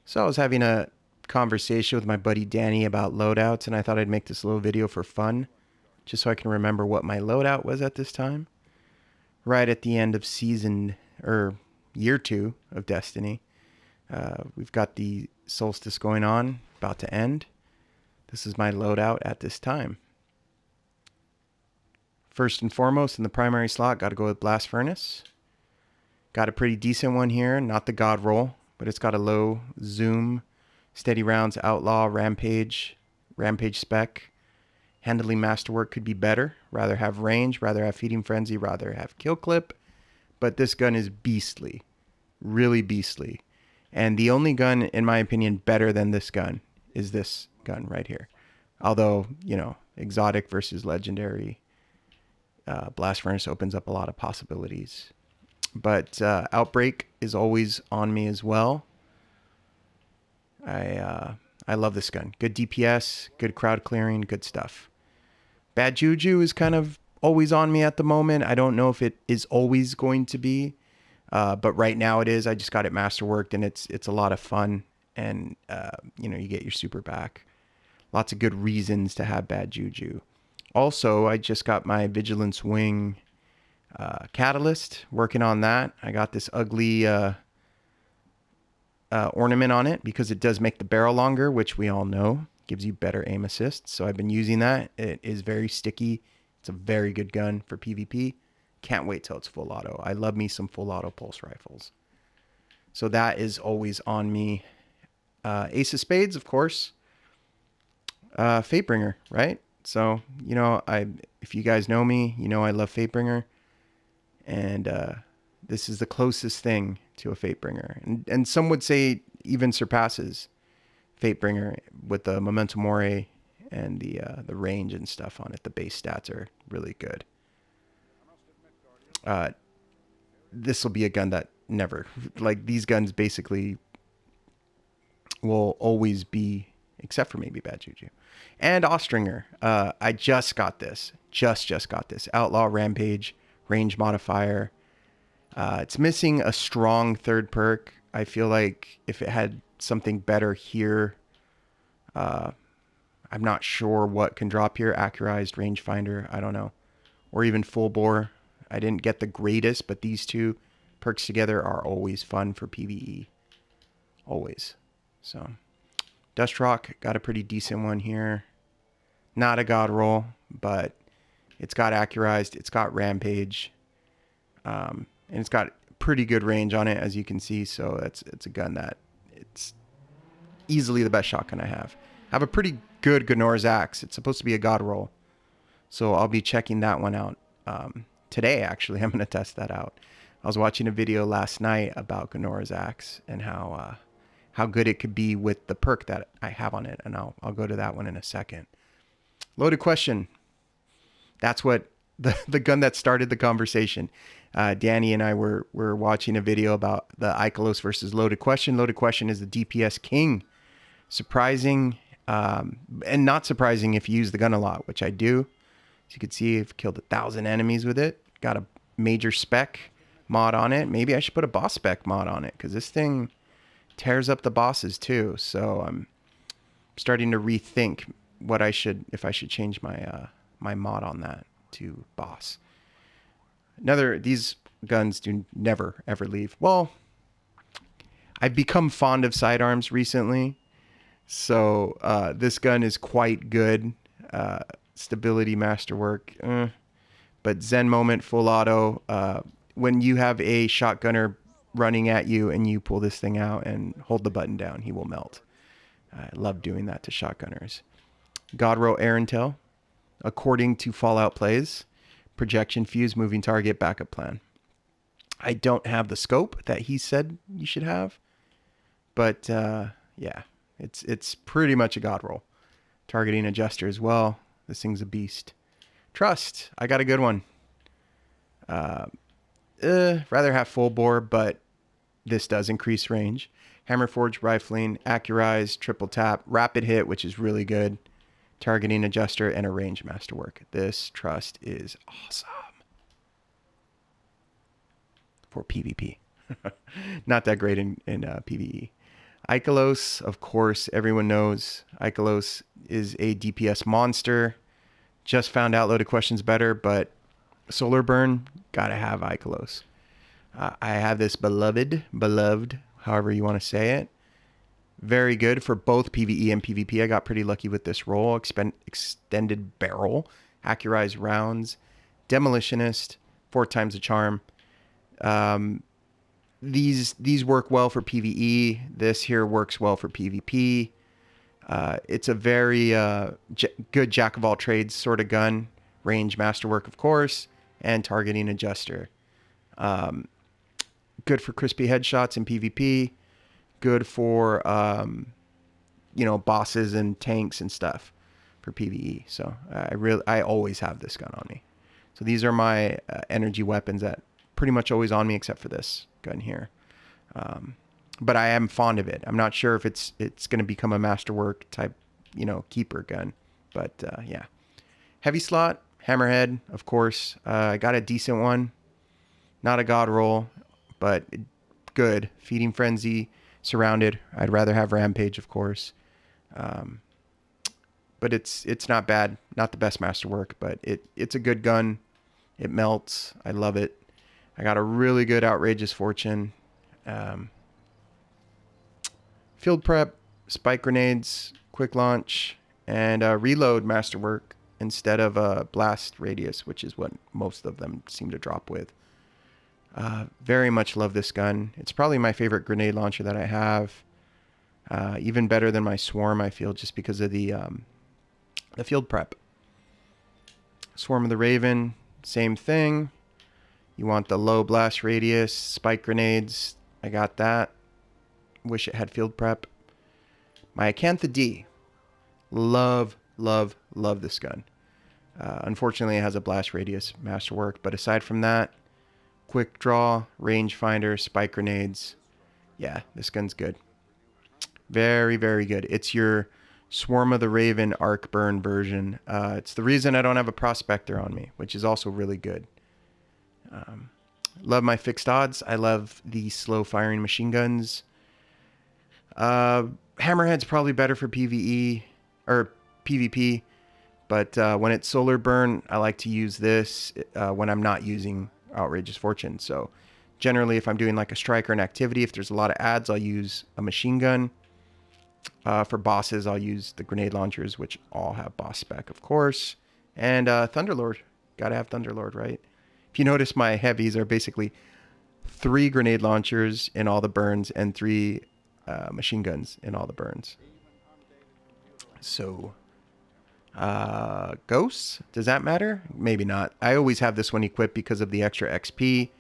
So I was having a conversation with my buddy Danny about loadouts, and I thought I'd make this little video for fun, just so I can remember what my loadout was at this time. Right at the end of season, or year 2 of Destiny. We've got the solstice going on, about to end. This is my loadout at this time. First and foremost, in the primary slot, got to go with Blast Furnace. Got a pretty decent one here, not the God roll, but it's got a low zoom, steady rounds, outlaw, rampage spec. Handling masterwork could be better. Rather have range, rather have feeding frenzy, rather have kill clip. But this gun is beastly, really beastly. And the only gun, in my opinion, better than this gun is this gun right here. Although, exotic versus legendary, Blast Furnace opens up a lot of possibilities. But Outbreak is always on me as well. I love this gun. Good DPS, good crowd clearing, good stuff. Bad Juju is kind of always on me at the moment. I don't know if it is always going to be, but right now it is. I just got it masterworked, and it's a lot of fun. And you get your super back. Lots of good reasons to have Bad Juju. Also, I just got my Vigilance Wing catalyst, working on that. I got this ugly ornament on it because it does make the barrel longer, which we all know gives you better aim assist. So I've been using that. It is very sticky. It's a very good gun for PvP. Can't wait till it's full auto. I love me some full auto pulse rifles. So that is always on me. Ace of Spades, of course. Fatebringer, right? So, if you guys know me, I love Fatebringer. And this is the closest thing to a Fatebringer. And some would say even surpasses Fatebringer with the Memento Mori and the range and stuff on it. The base stats are really good. This will be a gun that never, like these guns basically will always be, except for maybe Bad Juju. And Austringer. I just got this. Just got this. Outlaw Rampage, range modifier. It's missing a strong third perk. I feel like if it had something better here, I'm not sure what can drop here. Accurized, rangefinder, I don't know. Or even full bore. I didn't get the greatest, but these two perks together are always fun for PvE. Always. So, Dustrock, got a pretty decent one here. Not a god roll, but it's got accurized, it's got rampage, and it's got pretty good range on it, as you can see. So it's a gun that it's easily the best shotgun I have. I have a pretty good Gnor's Axe. It's supposed to be a god roll, so I'll be checking that one out today. Actually, I'm going to test that out. I was watching a video last night about Gnor's Axe and how good it could be with the perk that I have on it, and I'll go to that one in a second. Loaded question. That's what the gun that started the conversation. Danny and I were watching a video about the Ikelos versus Loaded Question. Loaded Question is the DPS king. Surprising and not surprising if you use the gun a lot, which I do. As you can see, I've killed 1,000 enemies with it. Got a major spec mod on it. Maybe I should put a boss spec mod on it because this thing tears up the bosses too. So I'm starting to rethink if I should change my my mod on that to boss. These guns do never ever leave. Well, I've become fond of sidearms recently, so this gun is quite good. Stability, masterwork, but Zen Moment, full auto. When you have a shotgunner running at you and you pull this thing out and hold the button down, he will melt. I love doing that to shotgunners. Godrow Air Intel, according to Fallout Plays, projection fuse, moving target, backup plan. I don't have the scope that he said you should have, but yeah, it's pretty much a god roll. Targeting adjuster as well. This thing's a beast. Trust, I got a good one. Rather have full bore, but this does increase range. Hammerforge rifling, accurized, triple tap, rapid hit, which is really good. Targeting adjuster, and a range masterwork. This trust is awesome for PvP. Not that great in PvE. Ikelos, of course, everyone knows. Ikelos is a DPS monster. Just found out Loaded Questions better, but Solar Burn, gotta have Ikelos. I have this beloved, however you want to say it. Very good for both PvE and PvP. I got pretty lucky with this roll. Extended barrel, accurized rounds, demolitionist, 4 times the charm. Um, these work well for PvE. This here works well for PvP. It's a very good jack of all trades sort of gun. Range masterwork, of course, and targeting adjuster. Um, good for crispy headshots in PvP. Good for bosses and tanks and stuff for PvE. So I always have this gun on me. So these are my energy weapons that pretty much always on me, except for this gun here. But I am fond of it. I'm not sure if it's going to become a masterwork type, keeper gun. But yeah, heavy slot, hammerhead, of course. I got a decent one, not a god roll, but good. Feeding frenzy, surrounded. I'd rather have rampage, of course. But it's not bad. Not the best masterwork, but it's a good gun. It melts. I love it. I got a really good outrageous fortune. Field prep, spike grenades, quick launch, and reload masterwork instead of blast radius, which is what most of them seem to drop with. Very much love this gun. It's probably my favorite grenade launcher that I have. Even better than my swarm, I feel, just because of the field prep. Swarm of the Raven, same thing. You want the low blast radius, spike grenades. I got that. Wish it had field prep. My Acantha D. Love this gun. Unfortunately, it has a blast radius masterwork, but aside from that, quick draw, rangefinder, spike grenades. Yeah, this gun's good. Very, very good. It's your Swarm of the Raven arc burn version. It's the reason I don't have a prospector on me, which is also really good. Love my fixed odds. I love the slow firing machine guns. Hammerhead's probably better for PvE or PvP, but when it's solar burn, I like to use this when I'm not using outrageous fortune. So generally, if I'm doing like a strike or an activity, if there's a lot of ads, I'll use a machine gun. For bosses, I'll use the grenade launchers, which all have boss spec, of course. And Thunderlord. Gotta have Thunderlord, right? If you notice, my heavies are basically 3 grenade launchers in all the burns and 3 machine guns in all the burns. So, ghosts? Does that matter? Maybe not. I always have this one equipped because of the extra XP.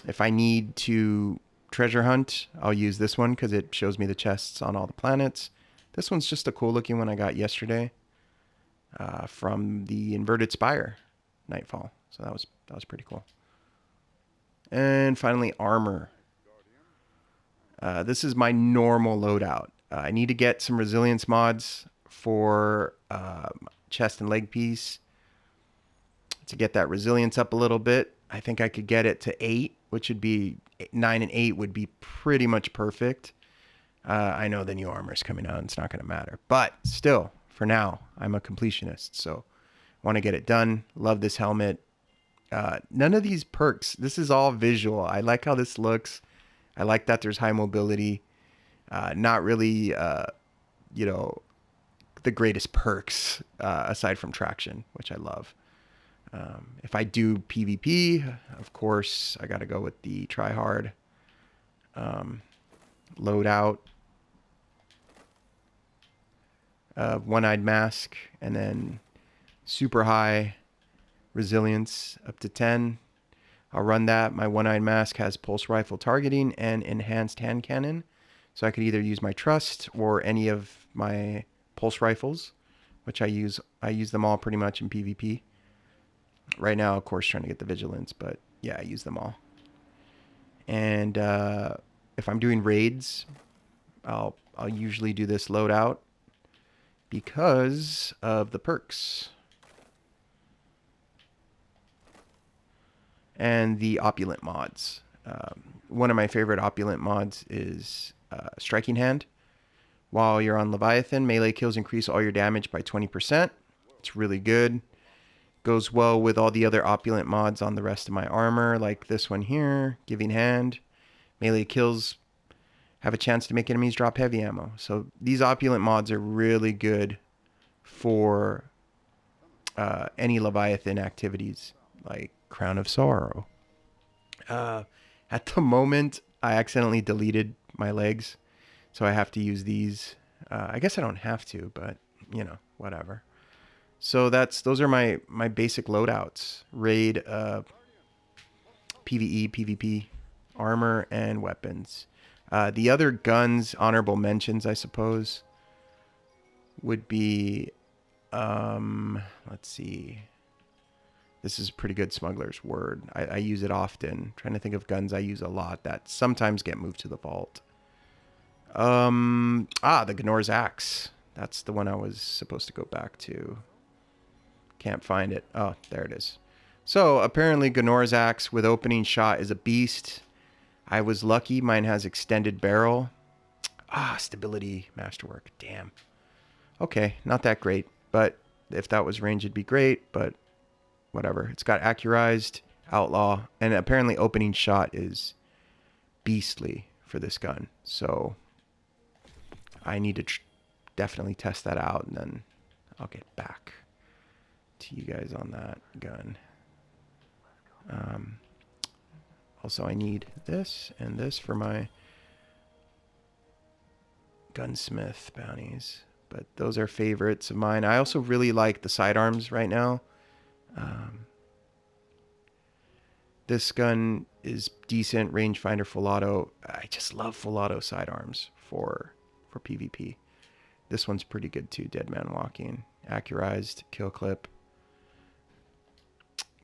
If I need to treasure hunt, I'll use this one because it shows me the chests on all the planets. This one's just a cool looking one I got yesterday from the Inverted Spire Nightfall. So that was pretty cool. And finally, armor. This is my normal loadout. I need to get some resilience mods for chest and leg piece to get that resilience up a little bit. I think I could get it to 8, which would be 9 and 8 would be pretty much perfect. I know the new armor is coming out and it's not going to matter, but still, for now, I'm a completionist, so want to get it done. Love this helmet. None of these perks. This is all visual. I like how this looks. I like that there's high mobility. Not really, the greatest perks aside from traction, which I love. If I do PvP, of course, I got to go with the try hard loadout of one-eyed mask, and then super high resilience up to 10. I'll run that. My one-eyed mask has pulse rifle targeting and enhanced hand cannon, so I could either use my trust or any of my pulse rifles, which I use them all pretty much in PvP. Right now, of course, trying to get the vigilance, but yeah, I use them all. And if I'm doing raids, I'll usually do this loadout because of the perks and the opulent mods. One of my favorite opulent mods is striking hand. While you're on Leviathan, melee kills increase all your damage by 20%. It's really good. Goes well with all the other opulent mods on the rest of my armor, like this one here, Giving Hand. Melee kills have a chance to make enemies drop heavy ammo. So these opulent mods are really good for any Leviathan activities, like Crown of Sorrow. At the moment, I accidentally deleted my legs, so I have to use these. I guess I don't have to, but you know, whatever. So those are my basic loadouts: raid, PvE, PvP, armor, and weapons. The other guns, honorable mentions, I suppose, would be, let's see. This is a pretty good smuggler's word. I use it often. I'm trying to think of guns I use a lot that sometimes get moved to the vault. The Gnor's Axe. That's the one I was supposed to go back to. Can't find it. Oh, there it is. So apparently Gnor's Axe with opening shot is a beast. I was lucky. Mine has extended barrel. Stability, masterwork. Damn. Okay, not that great. But if that was range, it'd be great. But whatever. It's got accurized, outlaw, and apparently opening shot is beastly for this gun. So I need to definitely test that out, and then I'll get back to you guys on that gun. Also, I need this and this for my gunsmith bounties, but those are favorites of mine. I also really like the sidearms right now. This gun is decent, rangefinder, full auto. I just love full auto sidearms for PvP. This one's pretty good too. Dead Man Walking, accurized, kill clip.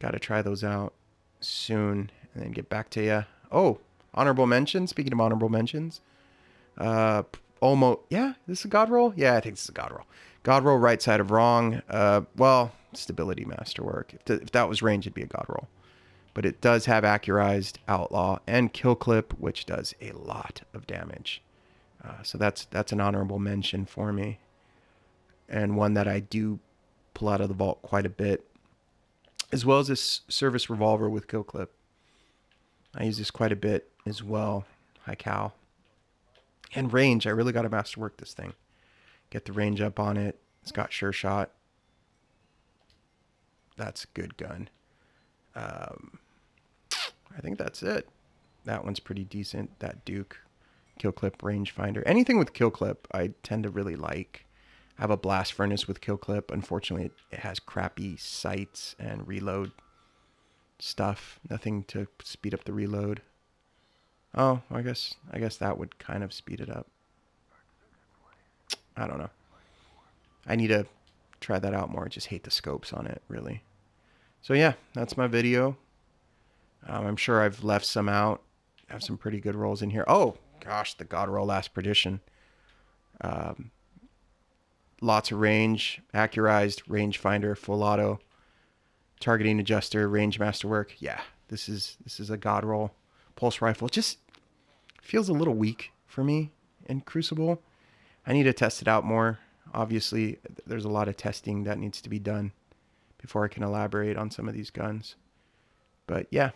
Got to try those out soon and then get back to you. Oh, honorable mention. Speaking of honorable mentions, almost, yeah, this is a god roll. Yeah, I think this is a god roll. God roll, right side of wrong. Well, stability, masterwork. If that was range, it'd be a god roll. But it does have accurized, outlaw, and kill clip, which does a lot of damage. So that's an honorable mention for me, and one that I do pull out of the vault quite a bit, as well as this service revolver with kill clip. I use this quite a bit as well. High cal. And range. I really got to masterwork this thing. Get the range up on it. It's got sure shot. That's a good gun. I think that's it. That one's pretty decent. That Duke. Kill clip, rangefinder. Anything with kill clip I tend to really like. I have a blast furnace with kill clip. Unfortunately, it has crappy sights and reload stuff. Nothing to speed up the reload. Oh, I guess that would kind of speed it up. I don't know. I need to try that out more. I just hate the scopes on it, really. So yeah, that's my video. I'm sure I've left some out. I have some pretty good rolls in here. Oh, gosh, the God Roll Last Perdition. Lots of range, accurized, rangefinder, full auto, targeting adjuster, range masterwork. Yeah, this is a God Roll. Pulse rifle just feels a little weak for me in Crucible. I need to test it out more. Obviously, there's a lot of testing that needs to be done before I can elaborate on some of these guns. But yeah,